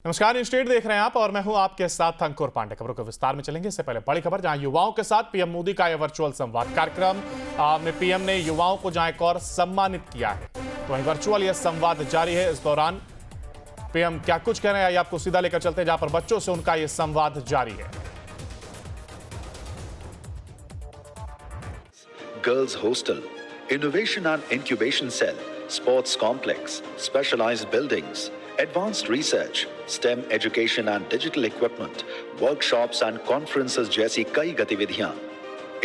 नमस्कार, news state देख रहे हैं आप और मैं हूं आपके साथ अंकुर पांडे। खबरों के विस्तार में चलेंगे। इससे पहले बड़ी खबर, जहां युवाओं के साथ पीएम मोदी का यह वर्चुअल संवाद कार्यक्रम में पीएम ने युवाओं को जहां एक और सम्मानित किया है, तो वहीं वर्चुअल यह संवाद जारी है। इस दौरान पीएम क्या कुछ कह रहे हैं, आइए आपको सीधा लेकर चलते हैं, जहां पर बच्चों से उनका यह संवाद जारी है। Girls Hostel, Innovation and Incubation Cell, Sports Complex, Specialized Buildings, Advanced Research, STEM Education and Digital Equipment, Workshops and Conferences जैसी कई गतिविधियां।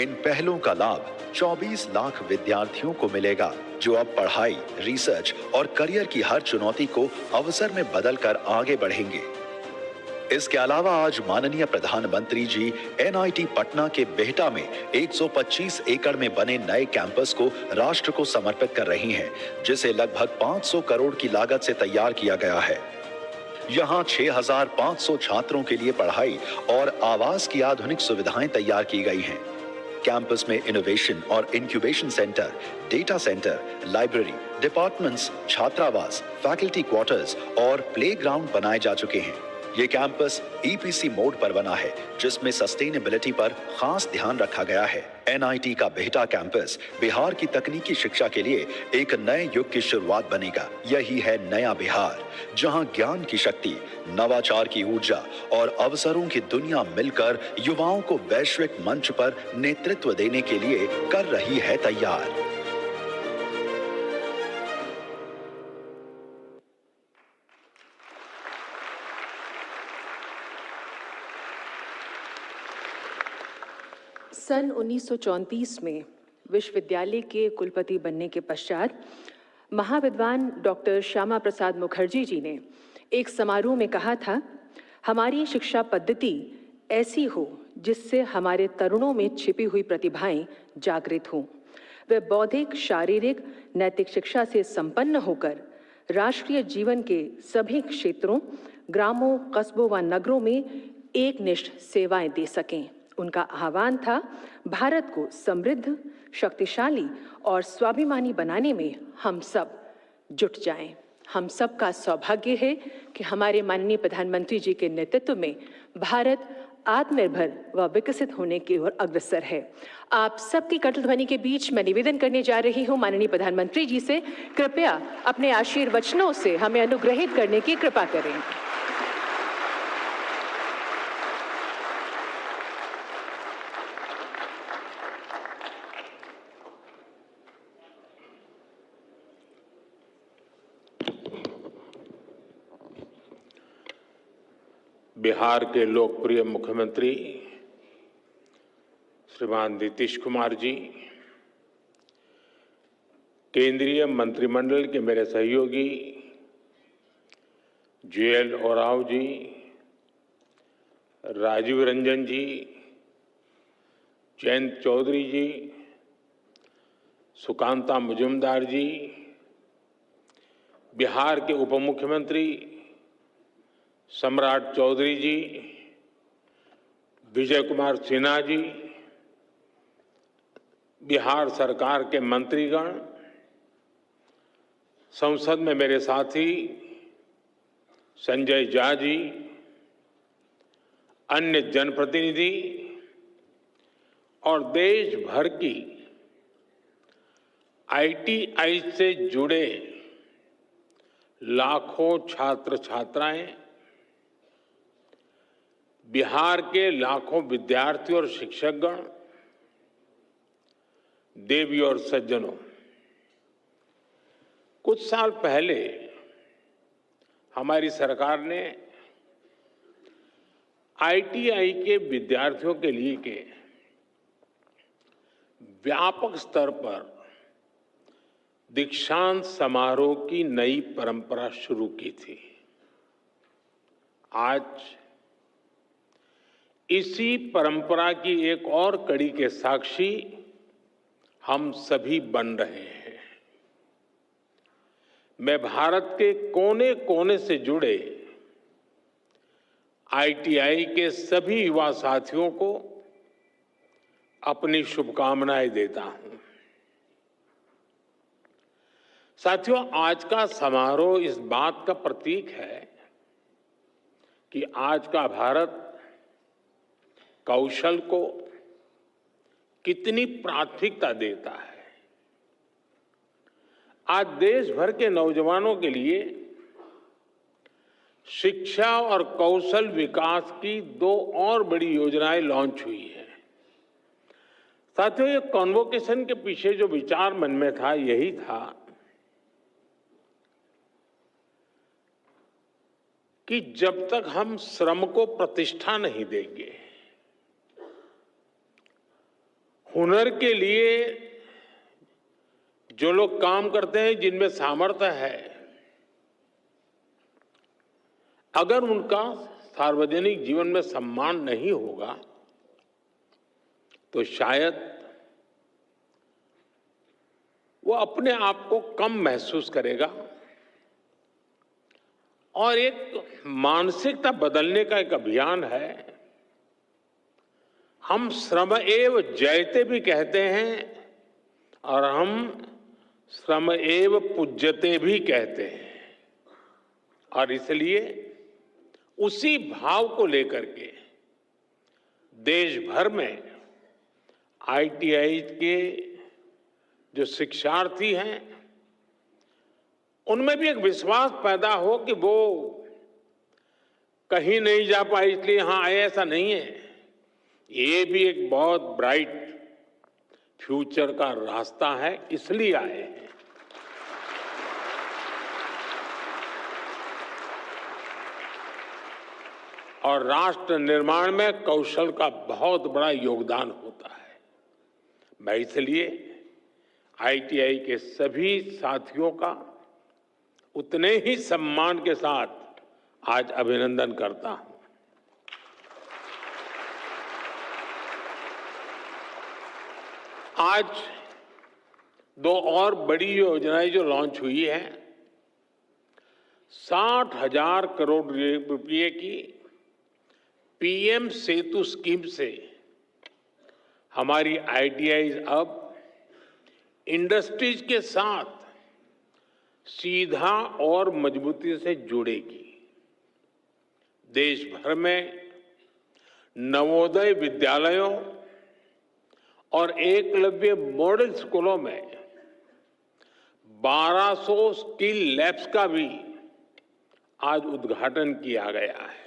इन पहलों का लाभ 24 लाख विद्यार्थियों को मिलेगा, जो अब पढ़ाई, रिसर्च और करियर की हर चुनौती को अवसर में बदलकर आगे बढ़ेंगे। इसके अलावा आज माननीय प्रधानमंत्री जी एनआईटी पटना के बिहटा में 125 एकड़ में बने नए कैंपस को राष्ट्र को समर्पित कर रही हैं, जिसे लगभग 500 करोड़ की लागत से तैयार किया गया है। यहां 6,500 छात्रों के लिए पढ़ाई और आवास की आधुनिक सुविधाएं तैयार की गई हैं। कैंपस में इनोवेशन और incubation centre, data centre, library, departments, छात्रावास, फैकल्टी क्वार्टर्स और प्लेग्राउंड बनाए जा चुके हैं। ये कैंपस ईपीसी मोड पर बना है, जिसमें सस्टेनेबिलिटी पर खास ध्यान रखा गया है। एनआईटी का बिहटा कैंपस बिहार की तकनीकी शिक्षा के लिए एक नए युग की शुरुआत बनेगा। यही है नया बिहार, जहां ज्ञान की शक्ति, नवाचार की ऊर्जा और अवसरों की दुनिया मिलकर युवाओं को वैश्विक मंच पर नेतृत्व देने के लिए कर रही है तैयार। सन 1934 में विश्वविद्यालय के कुलपति बनने के पश्चात महाविद्वान डॉक्टर श्यामा प्रसाद मुखर्जी जी ने एक समारोह में कहा था, हमारी शिक्षा पद्धति ऐसी हो जिससे हमारे तरुणों में छिपी हुई प्रतिभाएं जागृत हों। वे बौद्धिक, शारीरिक, नैतिक शिक्षा से संपन्न होकर राष्ट्रीय जीवन के सभी क्षेत्रों, ग्रामों, कस्बों व नगरों में एकनिष्ठ सेवाएं दे सकें। उनका आह्वान था, भारत को समृद्ध, शक्तिशाली और स्वाभिमानी बनाने में हम सब जुट जाएं। हम सब का सौभाग्य है कि हमारे माननीय प्रधानमंत्री जी के नेतृत्व में भारत आत्मनिर्भर व विकसित होने की ओर अग्रसर है। आप सबकी कटल के बीच मैं निवेदन करने जा रही हूं माननीय प्रधानमंत्री जी से, कृपया अपने आशीर्वचनों से हमें अनुग्रहित करने की कृपा करें। बिहार के लोकप्रिय मुख्यमंत्री श्रीमान नीतीश कुमार जी, केंद्रीय मंत्रिमंडल के मेरे सहयोगी जुएल ओरांव जी, राजीव रंजन जी, जयंत चौधरी जी, सुकांता मुजुमदार जी, बिहार के उप मुख्यमंत्री सम्राट चौधरी जी, विजय कुमार सिन्हा जी, बिहार सरकार के मंत्रीगण, संसद में मेरे साथी संजय झा जी, अन्य जनप्रतिनिधि और देश भर की आईटीआई से जुड़े लाखों छात्र छात्राएं, बिहार के लाखों विद्यार्थी और शिक्षकगण, देवी और सज्जनों, कुछ साल पहले हमारी सरकार ने आईटीआई के विद्यार्थियों के लिए के व्यापक स्तर पर दीक्षांत समारोह की नई परंपरा शुरू की थी। आज इसी परंपरा की एक और कड़ी के साक्षी हम सभी बन रहे हैं। मैं भारत के कोने कोने से जुड़े आईटीआई के सभी युवा साथियों को अपनी शुभकामनाएं देता हूं। साथियों, आज का समारोह इस बात का प्रतीक है कि आज का भारत कौशल को कितनी प्राथमिकता देता है। आज देश भर के नौजवानों के लिए शिक्षा और कौशल विकास की 2 और बड़ी योजनाएं लॉन्च हुई है। साथियों, ये कॉन्वोकेशन के पीछे जो विचार मन में था यही था कि जब तक हम श्रम को प्रतिष्ठा नहीं देंगे, हुनर के लिए जो लोग काम करते हैं, जिनमें सामर्थ्य है, अगर उनका सार्वजनिक जीवन में सम्मान नहीं होगा तो शायद वो अपने आप को कम महसूस करेगा। और एक मानसिकता बदलने का एक अभियान है। हम श्रम एव जयते भी कहते हैं और हम श्रम एव पूज्यते भी कहते हैं। और इसलिए उसी भाव को लेकर के देश भर में आईटीआई के जो शिक्षार्थी हैं, उनमें भी एक विश्वास पैदा हो कि वो कहीं नहीं जा पाए इसलिए यहां आए, ऐसा नहीं है। ये भी एक बहुत ब्राइट फ्यूचर का रास्ता है, इसलिए आए हैं। और राष्ट्र निर्माण में कौशल का बहुत बड़ा योगदान होता है। मैं इसलिए आईटीआई के सभी साथियों का उतने ही सम्मान के साथ आज अभिनंदन करता हूं। आज 2 और बड़ी योजनाएं जो लॉन्च हुई है, 60,000 करोड़ रुपए की पीएम सेतु स्कीम से हमारी आईटीआई अब इंडस्ट्रीज के साथ सीधा और मजबूती से जुड़ेगी। देश भर में नवोदय विद्यालयों और एकलव्य मॉडल स्कूलों में 1200 स्किल लैब्स का भी आज उद्घाटन किया गया है।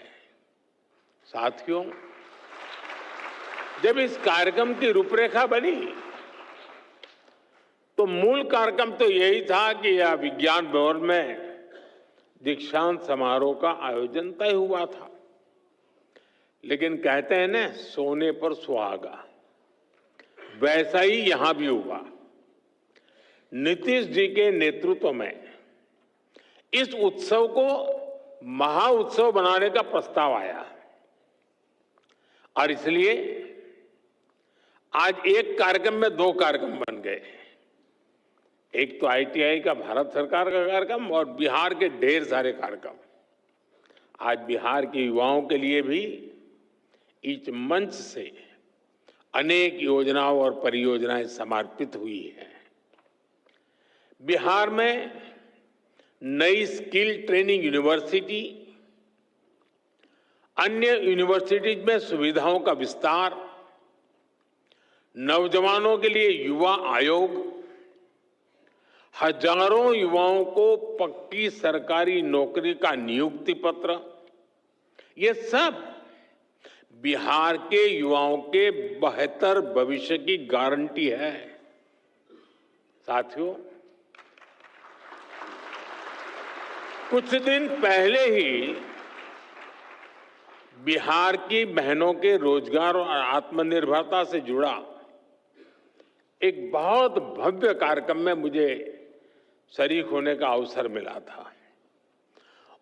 साथियों, जब इस कार्यक्रम की रूपरेखा बनी तो मूल कार्यक्रम तो यही था कि यह विज्ञान भवन में दीक्षांत समारोह का आयोजन तय हुआ था। लेकिन कहते हैं ना, सोने पर सुहागा, वैसा ही यहां भी हुआ। नीतीश जी के नेतृत्व में इस उत्सव को महाउत्सव बनाने का प्रस्ताव आया और इसलिए आज एक कार्यक्रम में 2 कार्यक्रम बन गए। एक तो आईटीआई का भारत सरकार का कार्यक्रम और बिहार के ढेर सारे कार्यक्रम। आज बिहार के युवाओं के लिए भी इस मंच से अनेक योजनाओं और परियोजनाएं समर्पित हुई हैं। बिहार में नई स्किल ट्रेनिंग यूनिवर्सिटी, अन्य यूनिवर्सिटीज में सुविधाओं का विस्तार, नौजवानों के लिए युवा आयोग, हजारों युवाओं को पक्की सरकारी नौकरी का नियुक्ति पत्र, ये सब बिहार के युवाओं के बेहतर भविष्य की गारंटी है। साथियों, कुछ दिन पहले ही बिहार की बहनों के रोजगार और आत्मनिर्भरता से जुड़ा एक बहुत भव्य कार्यक्रम में मुझे शरीक होने का अवसर मिला था।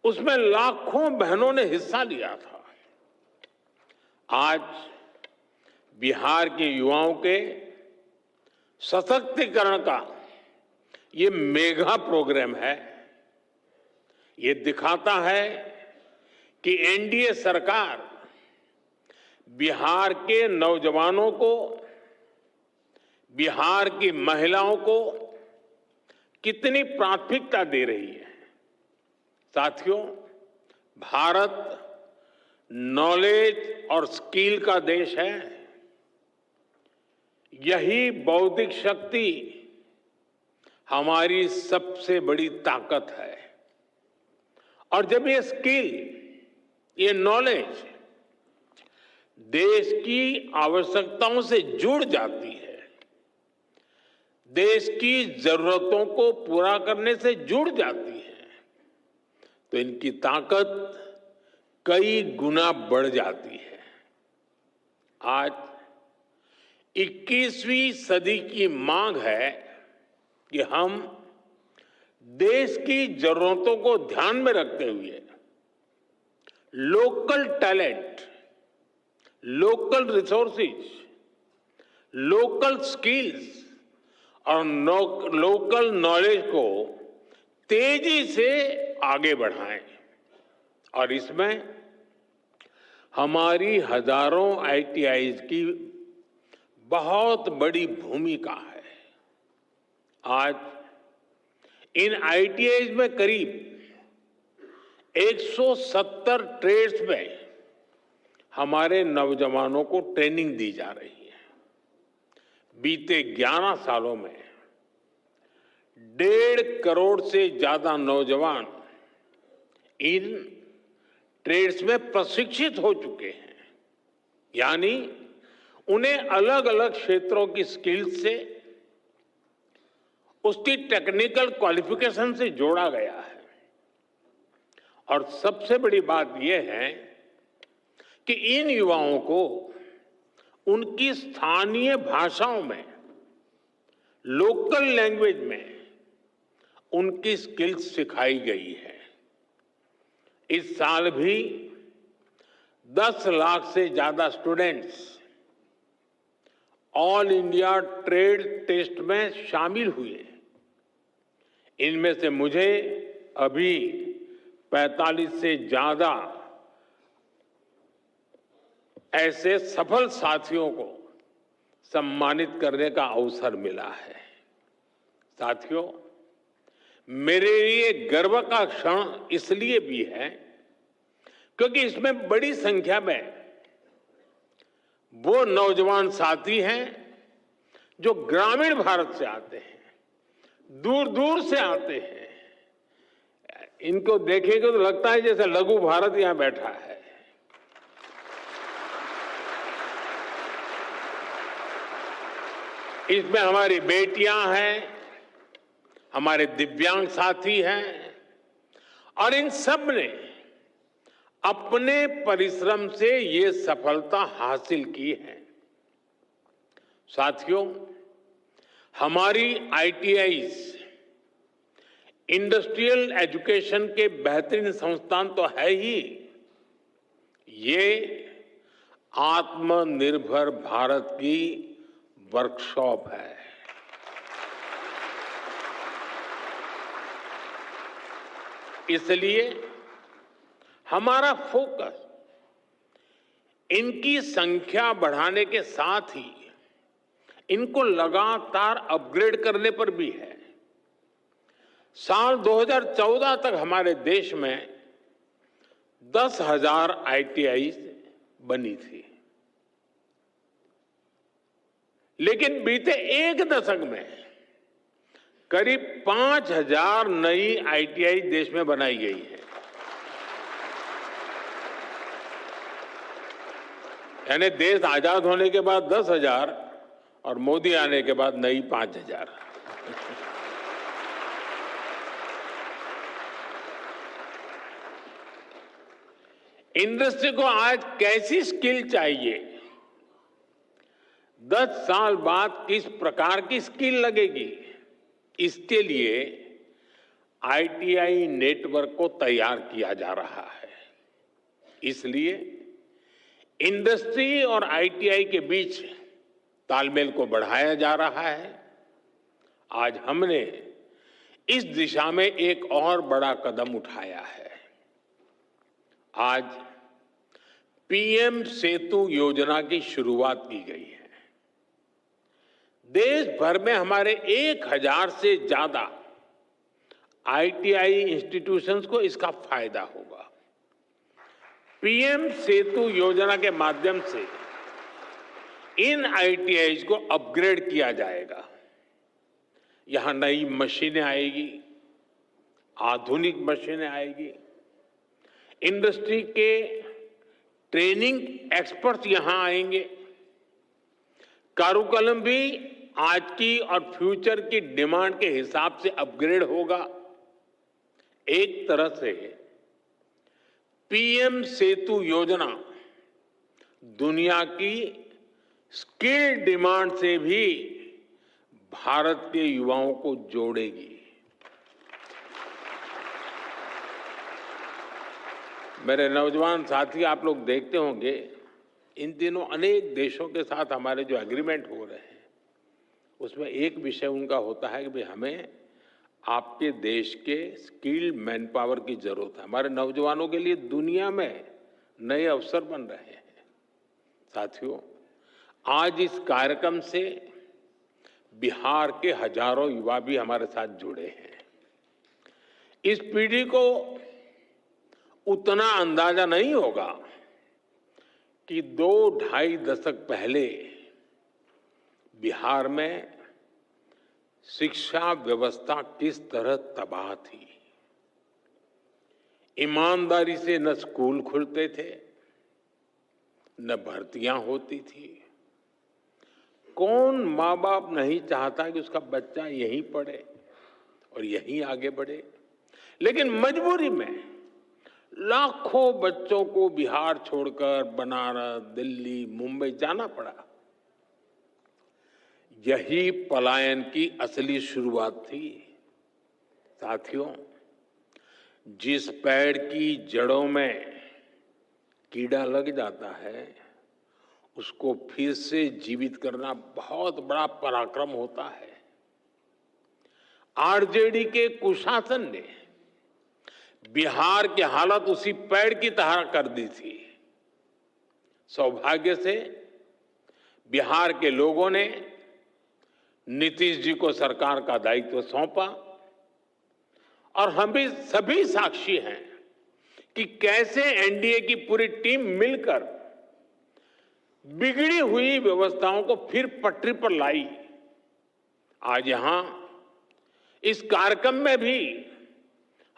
उसमें लाखों बहनों ने हिस्सा लिया था। आज बिहार के युवाओं के सशक्तिकरण का ये मेगा प्रोग्राम है। ये दिखाता है कि एनडीए सरकार बिहार के नौजवानों को, बिहार की महिलाओं को कितनी प्राथमिकता दे रही है। साथियों, भारत नॉलेज और स्किल का देश है। यही बौद्धिक शक्ति हमारी सबसे बड़ी ताकत है। और जब ये स्किल, ये नॉलेज देश की आवश्यकताओं से जुड़ जाती है, देश की जरूरतों को पूरा करने से जुड़ जाती है, तो इनकी ताकत कई गुना बढ़ जाती है। आज 21वीं सदी की मांग है कि हम देश की जरूरतों को ध्यान में रखते हुए local talent, local resources, local skills और लोकल नॉलेज को तेजी से आगे बढ़ाएं। और इसमें हमारी हजारों ITIs की बहुत बड़ी भूमिका है। आज इन ITIs में करीब 170 ट्रेड्स में हमारे नौजवानों को ट्रेनिंग दी जा रही है। बीते 11 सालों में 1.5 करोड़ से ज्यादा नौजवान इन ट्रेड्स में प्रशिक्षित हो चुके हैं। यानी उन्हें अलग अलग क्षेत्रों की स्किल्स से, उसकी टेक्निकल क्वालिफिकेशन से जोड़ा गया है। और सबसे बड़ी बात यह है कि इन युवाओं को उनकी स्थानीय भाषाओं में, लोकल लैंग्वेज में उनकी स्किल्स सिखाई गई है। इस साल भी 10 लाख से ज्यादा students all India trade test में शामिल हुए। इनमें से मुझे अभी 45 से ज्यादा ऐसे सफल साथियों को सम्मानित करने का अवसर मिला है। साथियों, मेरे लिए गर्व का क्षण इसलिए भी है क्योंकि इसमें बड़ी संख्या में वो नौजवान साथी हैं जो ग्रामीण भारत से आते हैं, दूर दूर से आते हैं। इनको देखेंगे तो लगता है जैसे लघु भारत यहां बैठा है। इसमें हमारी बेटियां हैं, हमारे दिव्यांग साथी हैं, और इन सब ने अपने परिश्रम से ये सफलता हासिल की है। साथियों, हमारी ITIs इंडस्ट्रियल एजुकेशन के बेहतरीन संस्थान तो है ही, ये आत्मनिर्भर भारत की वर्कशॉप है। इसलिए हमारा फोकस इनकी संख्या बढ़ाने के साथ ही इनको लगातार अपग्रेड करने पर भी है। साल 2014 तक हमारे देश में 10,000 ITIs बनी थी, लेकिन बीते एक दशक में करीब 5,000 नई ITI देश में बनाई गई है। यानी देश आजाद होने के बाद 10,000 और मोदी आने के बाद नई 5,000। इंडस्ट्री को आज कैसी स्किल चाहिए, 10 साल बाद किस प्रकार की स्किल लगेगी, इसके लिए ITI नेटवर्क को तैयार किया जा रहा है। इसलिए इंडस्ट्री और ITI के बीच तालमेल को बढ़ाया जा रहा है। आज हमने इस दिशा में एक और बड़ा कदम उठाया है। आज PM सेतु योजना की शुरुआत की गई है। देश भर में हमारे 1,000 से ज्यादा ITI इंस्टीट्यूशंस को इसका फायदा होगा। पीएम सेतु योजना के माध्यम से इन आईटीआई को अपग्रेड किया जाएगा। यहां नई मशीनें आएगी, आधुनिक मशीनें आएगी, इंडस्ट्री के ट्रेनिंग एक्सपर्ट्स यहां आएंगे। कारुकलम भी आज की और फ्यूचर की डिमांड के हिसाब से अपग्रेड होगा। एक तरह से पीएम सेतु योजना दुनिया की स्किल डिमांड से भी भारत के युवाओं को जोड़ेगी। मेरे नौजवान साथी, आप लोग देखते होंगे इन दिनों अनेक देशों के साथ हमारे जो एग्रीमेंट हो रहे हैं उसमें एक विषय उनका होता है कि भाई हमें आपके देश के स्किल्ड मैन पावर की जरूरत है। हमारे नौजवानों के लिए दुनिया में नए अवसर बन रहे हैं। साथियों, आज इस कार्यक्रम से बिहार के हजारों युवा भी हमारे साथ जुड़े हैं। इस पीढ़ी को उतना अंदाजा नहीं होगा कि 2-2.5 दशक पहले बिहार में शिक्षा व्यवस्था किस तरह तबाह थी। ईमानदारी से न स्कूल खुलते थे, न भर्तियां होती थी। कौन माँ बाप नहीं चाहता कि उसका बच्चा यहीं पढ़े और यहीं आगे बढ़े, लेकिन मजबूरी में लाखों बच्चों को बिहार छोड़कर बनारस, दिल्ली, मुंबई जाना पड़ा। यही पलायन की असली शुरुआत थी। साथियों, जिस पेड़ की जड़ों में कीड़ा लग जाता है उसको फिर से जीवित करना बहुत बड़ा पराक्रम होता है। आरजेडी के कुशासन ने बिहार की हालत उसी पेड़ की तरह कर दी थी। सौभाग्य से बिहार के लोगों ने नीतीश जी को सरकार का दायित्व सौंपा और हम भी सभी साक्षी हैं कि कैसे एनडीए की पूरी टीम मिलकर बिगड़ी हुई व्यवस्थाओं को फिर पटरी पर लाई। आज यहां इस कार्यक्रम में भी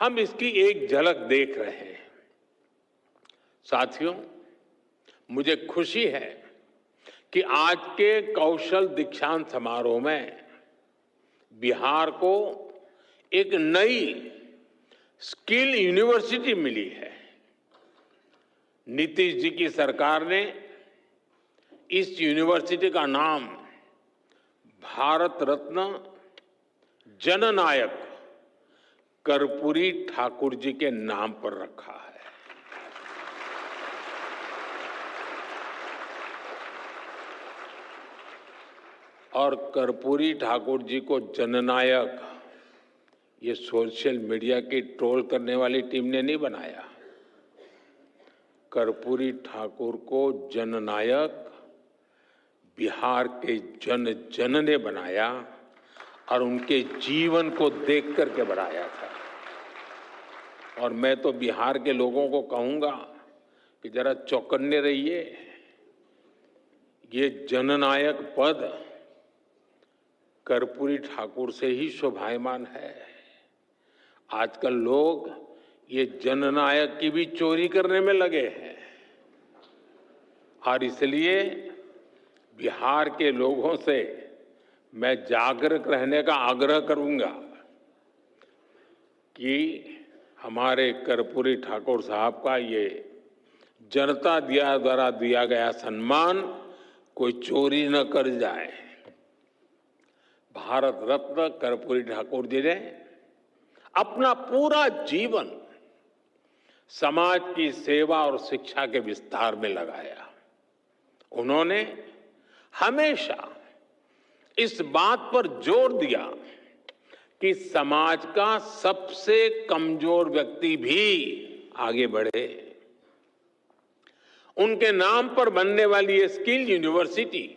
हम इसकी एक झलक देख रहे हैं। साथियों, मुझे खुशी है कि आज के कौशल दीक्षांत समारोह में बिहार को एक नई स्किल यूनिवर्सिटी मिली है। नीतीश जी की सरकार ने इस यूनिवर्सिटी का नाम भारत रत्न जननायक कर्पूरी ठाकुर जी के नाम पर रखा है। और कर्पूरी ठाकुर जी को जननायक ये सोशल मीडिया की ट्रोल करने वाली टीम ने नहीं बनाया। कर्पूरी ठाकुर को जननायक बिहार के जन जन ने बनाया और उनके जीवन को देख करके बनाया था। और मैं तो बिहार के लोगों को कहूंगा कि जरा चौकन्ने रहिए। ये जननायक पद कर्पूरी ठाकुर से ही शोभायमान है। आजकल लोग ये जननायक की भी चोरी करने में लगे हैं और इसलिए बिहार के लोगों से मैं जागरूक रहने का आग्रह करूंगा कि हमारे कर्पूरी ठाकुर साहब का ये जनता द्वारा दिया गया सम्मान कोई चोरी न कर जाए। भारत रत्न कर्पूरी ठाकुर जी ने अपना पूरा जीवन समाज की सेवा और शिक्षा के विस्तार में लगाया। उन्होंने हमेशा इस बात पर जोर दिया कि समाज का सबसे कमजोर व्यक्ति भी आगे बढ़े। उनके नाम पर बनने वाली ये स्किल यूनिवर्सिटी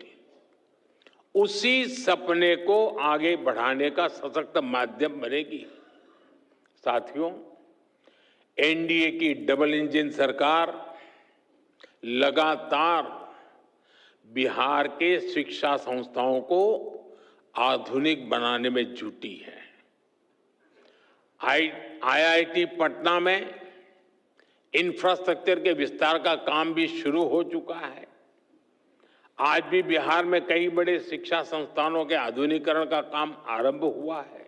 उसी सपने को आगे बढ़ाने का सशक्त माध्यम बनेगी। साथियों, एनडीए की डबल इंजन सरकार लगातार बिहार के शिक्षा संस्थाओं को आधुनिक बनाने में जुटी है। आईआईटी पटना में इंफ्रास्ट्रक्चर के विस्तार का काम भी शुरू हो चुका है। आज भी बिहार में कई बड़े शिक्षा संस्थानों के आधुनिकीकरण का काम आरंभ हुआ है।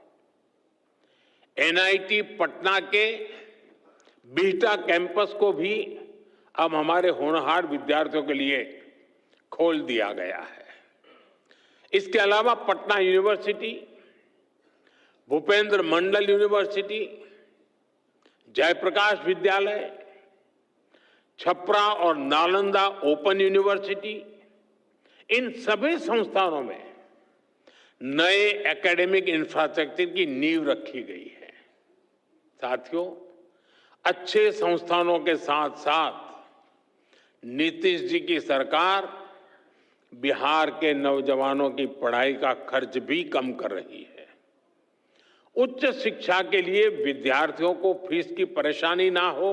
एनआईटी पटना के बिहटा कैंपस को भी अब हमारे होनहार विद्यार्थियों के लिए खोल दिया गया है। इसके अलावा पटना यूनिवर्सिटी, भूपेंद्र मंडल यूनिवर्सिटी, जयप्रकाश विद्यालय, छपरा और नालंदा ओपन यूनिवर्सिटी, इन सभी संस्थानों में नए एकेडमिक इंफ्रास्ट्रक्चर की नींव रखी गई है। साथियों, अच्छे संस्थानों के साथ साथ नीतीश जी की सरकार बिहार के नौजवानों की पढ़ाई का खर्च भी कम कर रही है। उच्च शिक्षा के लिए विद्यार्थियों को फीस की परेशानी ना हो,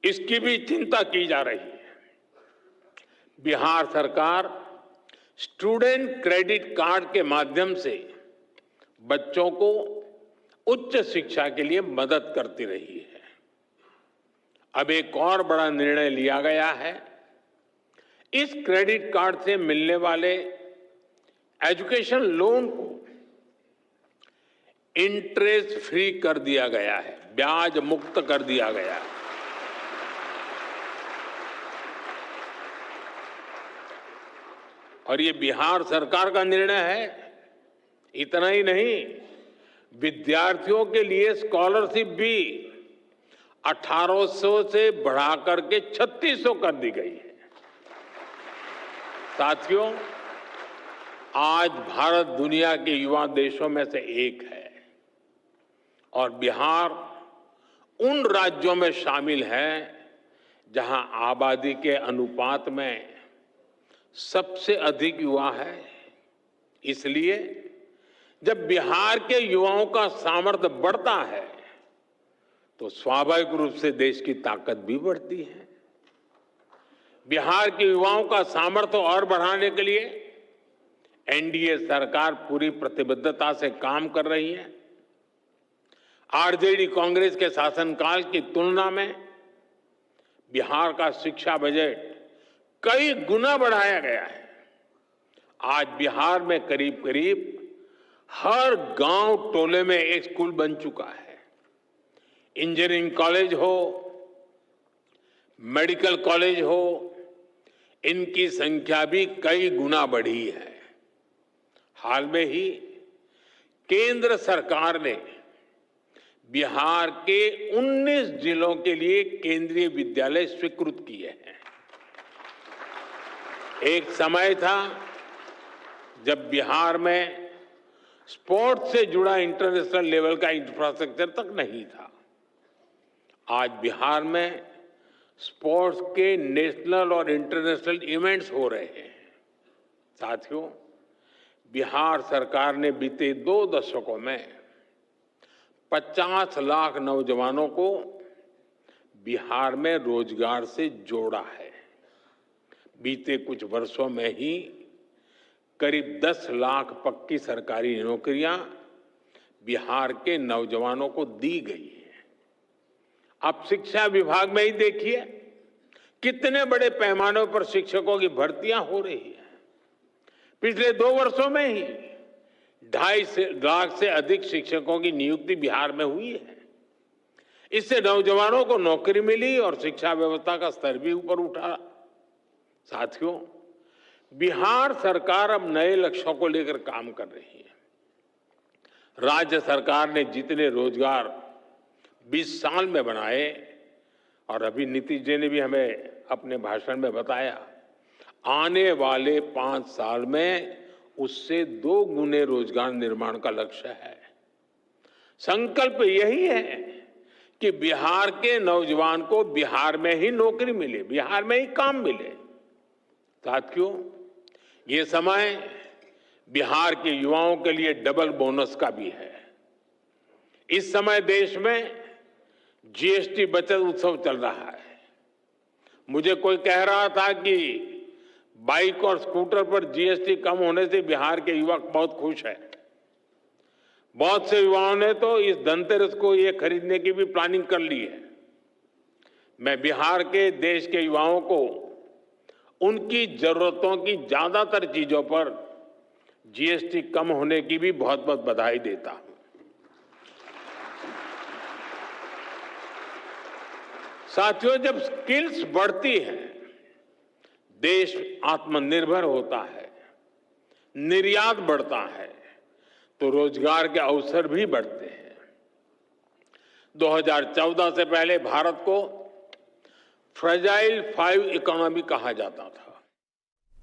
इसकी भी चिंता की जा रही है। बिहार सरकार स्टूडेंट क्रेडिट कार्ड के माध्यम से बच्चों को उच्च शिक्षा के लिए मदद करती रही है। अब एक और बड़ा निर्णय लिया गया है। इस क्रेडिट कार्ड से मिलने वाले एजुकेशन लोन को इंटरेस्ट फ्री कर दिया गया है, ब्याज मुक्त कर दिया गया है। और ये बिहार सरकार का निर्णय है। इतना ही नहीं, विद्यार्थियों के लिए स्कॉलरशिप भी 1800 से बढ़ाकर के 3600 कर दी गई है। साथियों, आज भारत दुनिया के युवा देशों में से एक है और बिहार उन राज्यों में शामिल है जहां आबादी के अनुपात में सबसे अधिक युवा है। इसलिए जब बिहार के युवाओं का सामर्थ्य बढ़ता है तो स्वाभाविक रूप से देश की ताकत भी बढ़ती है। बिहार के युवाओं का सामर्थ्य और बढ़ाने के लिए एनडीए सरकार पूरी प्रतिबद्धता से काम कर रही है। आरजेडी कांग्रेस के शासनकाल की तुलना में बिहार का शिक्षा बजट कई गुना बढ़ाया गया है। आज बिहार में करीब करीब हर गांव टोले में एक स्कूल बन चुका है। इंजीनियरिंग कॉलेज हो, मेडिकल कॉलेज हो, इनकी संख्या भी कई गुना बढ़ी है। हाल में ही केंद्र सरकार ने बिहार के 19 जिलों के लिए केंद्रीय विद्यालय स्वीकृत किए हैं। एक समय था जब बिहार में स्पोर्ट्स से जुड़ा इंटरनेशनल लेवल का इंफ्रास्ट्रक्चर तक नहीं था। आज बिहार में स्पोर्ट्स के नेशनल और इंटरनेशनल इवेंट्स हो रहे हैं। साथियों, बिहार सरकार ने बीते 2 दशकों में 50 लाख नौजवानों को बिहार में रोजगार से जोड़ा है। बीते कुछ वर्षों में ही करीब 10 लाख पक्की सरकारी नौकरियां बिहार के नौजवानों को दी गई है। आप शिक्षा विभाग में ही देखिए कितने बड़े पैमाने पर शिक्षकों की भर्तियां हो रही है। पिछले 2 वर्षों में ही 2.5 लाख से अधिक शिक्षकों की नियुक्ति बिहार में हुई है। इससे नौजवानों को नौकरी मिली और शिक्षा व्यवस्था का स्तर भी ऊपर उठा। साथियों, बिहार सरकार अब नए लक्ष्यों को लेकर काम कर रही है। राज्य सरकार ने जितने रोजगार 20 साल में बनाए, और अभी नीतीश जी ने भी हमें अपने भाषण में बताया, आने वाले 5 साल में उससे 2 गुने रोजगार निर्माण का लक्ष्य है। संकल्प यही है कि बिहार के नौजवान को बिहार में ही नौकरी मिले, बिहार में ही काम मिले। साथियों, ये समय बिहार के युवाओं के लिए डबल बोनस का भी है। इस समय देश में जीएसटी बचत उत्सव चल रहा है। मुझे कोई कह रहा था कि बाइक और स्कूटर पर जीएसटी कम होने से बिहार के युवक बहुत खुश हैं। बहुत से युवाओं ने तो इस धनतेरस को ये खरीदने की भी प्लानिंग कर ली है। मैं बिहार के देश के युवाओं को उनकी जरूरतों की ज्यादातर चीजों पर जीएसटी कम होने की भी बहुत बहुत बधाई देता हूं। साथियों, जब स्किल्स बढ़ती हैं, देश आत्मनिर्भर होता है, निर्यात बढ़ता है, तो रोजगार के अवसर भी बढ़ते हैं। 2014 से पहले भारत को फ्रेजाइल 5 इकोनॉमी कहा जाता था।